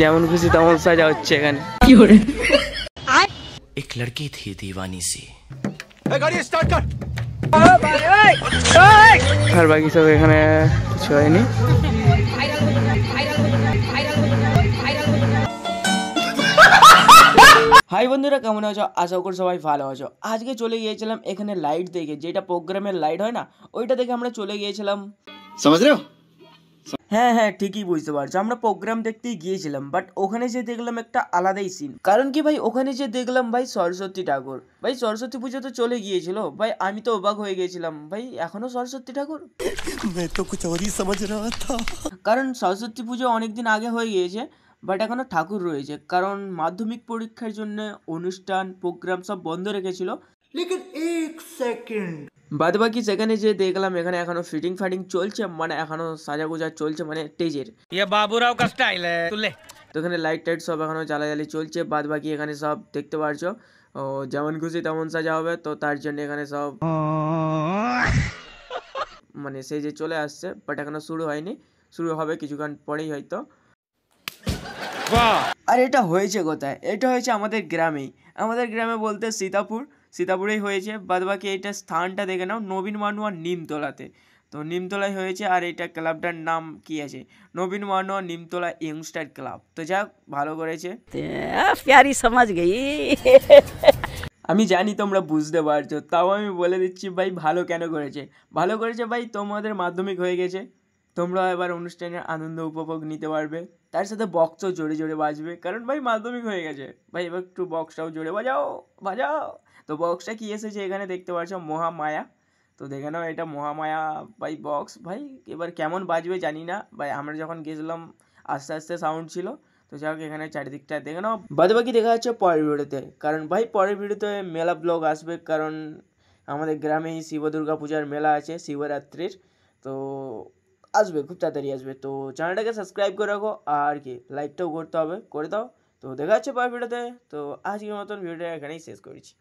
যেমন খুশি তেমন সাজা হচ্ছে এখানে। एक लड़की थी दीवानी सी। गाड़ी स्टार्ट कर। আর বাকি সব এখানে কিছু হয়নি। হাই বন্ধুরা, কেমন আছো? আশা করি সবাই ভালো আছো। আজকে চলে গিয়েছিলাম এখানে লাইট দেখে, যেটা প্রোগ্রামের লাইট হয় না, ওইটা দেখে আমরা চলে গিয়েছিলাম। समझ रहे हो? হ্যাঁ হ্যাঁ, ঠিকই বুঝতে পারছো, আমরা প্রোগ্রাম দেখতেই গিয়েছিলাম, বাট ওখানে যে দেখলাম একটা আলাদাই সিন। কারণ কি ভাই, ওখানে যে দেখলাম ভাই সরস্বতী ঠাকুর। ভাই সরস্বতী পুজো তো চলে গিয়েছিল ভাই, আমি তো অবাক হয়ে গিয়েছিলাম ভাই, এখনো সরস্বতী ঠাকুর। मैं तो कुछ और ही समझ रहा था। কারণ সরস্বতী পুজো অনেকদিন আগে হয়ে গিয়েছে, বাট এখনো ঠাকুর রয়েছে। কারণ মাধ্যমিক পরীক্ষার জন্য অনুষ্ঠান প্রোগ্রাম সব বন্ধ রেখেছিল। लेकिन एक सेकंड বাদ বাকি সেখানে যে দেখলাম এখানে এখনো ফিটিং ফাটিং চলছে, মানে এখনো সাজাগোজা চলছে, মানে স্টেজের। ये बाबूराव का स्टाइल है। तू ले। তো এখানে লাইট টাইট সব এখনো জ্বালাজালি চলছে। বাদ বাকি এখানে সব দেখতে পারছো, ও যেমন খুশি তেমন সাজা হবে, তো তার জন্য এখানে সব মানে সেই যে চলে আসছে, বাট এখনো শুরু হয়নি, শুরু হবে কিছুক্ষণ পরেই হয়তো। আর এটা হয়েছে কোথায়? এটা হয়েছে আমাদের গ্রামেই। আমাদের গ্রামে বলতে সীতাপুরেই হয়েছে। বাদ বাকি এইটা স্থানটা দেখে নাও, নবীন মানোয়া নিমতলাতে। তো নিমতলায় হয়েছে। আর এইটা ক্লাবটার নাম কি আছে? নবীন মানোয়া নিমতলা ইয়ংস্টার ক্লাব। তো যাক, ভালো করেছে। प्यारी समझ गई। আমি জানি তোমরা বুঝতে পারছো, তাও আমি বলে দিচ্ছি ভাই, ভালো কেন করেছে। ভালো করেছে ভাই, তোমাদের মাধ্যমিক হয়ে গেছে, তোমরা এবার অনুষ্ঠানের আনন্দ উপভোগ নিতে পারবে। তার সাথে বক্সও জোরে জোরে বাজবে, কারণ ভাই মাধ্যমিক হয়ে গেছে ভাই, এবার একটু বক্সটাও জোরে বাজাও। তো বক্সটা কি এসেছে এখানে দেখতে পাচ্ছ, মহামায়া। তো দেখে নাও, এটা মহামায়া ভাই বক্স। ভাই এবার কেমন বাজবে জানি না ভাই, আমরা যখন গেছিলাম আস্তে আস্তে সাউন্ড ছিল। তো যাই হোক, এখানে চারিদিকটা দেখে নাও। বাদ বাকি দেখা যাচ্ছে পরের ভিডিওতে, কারণ ভাই পরের ভিডিওতে মেলা ব্লগ আসবে। কারণ আমাদের গ্রামেই শিব দুর্গা পূজার মেলা আছে শিবরাত্রির। তো আসবে, খুব তাড়াতাড়ি আসবে। তো চ্যানেলটাকে সাবস্ক্রাইব করে রাখো, আর কি লাইকটাও করতে হবে, করে দাও। তো দেখা যাচ্ছে পরের ভিডিওতে। তো আজকের মতন ভিডিওটা এখানেই শেষ করেছি।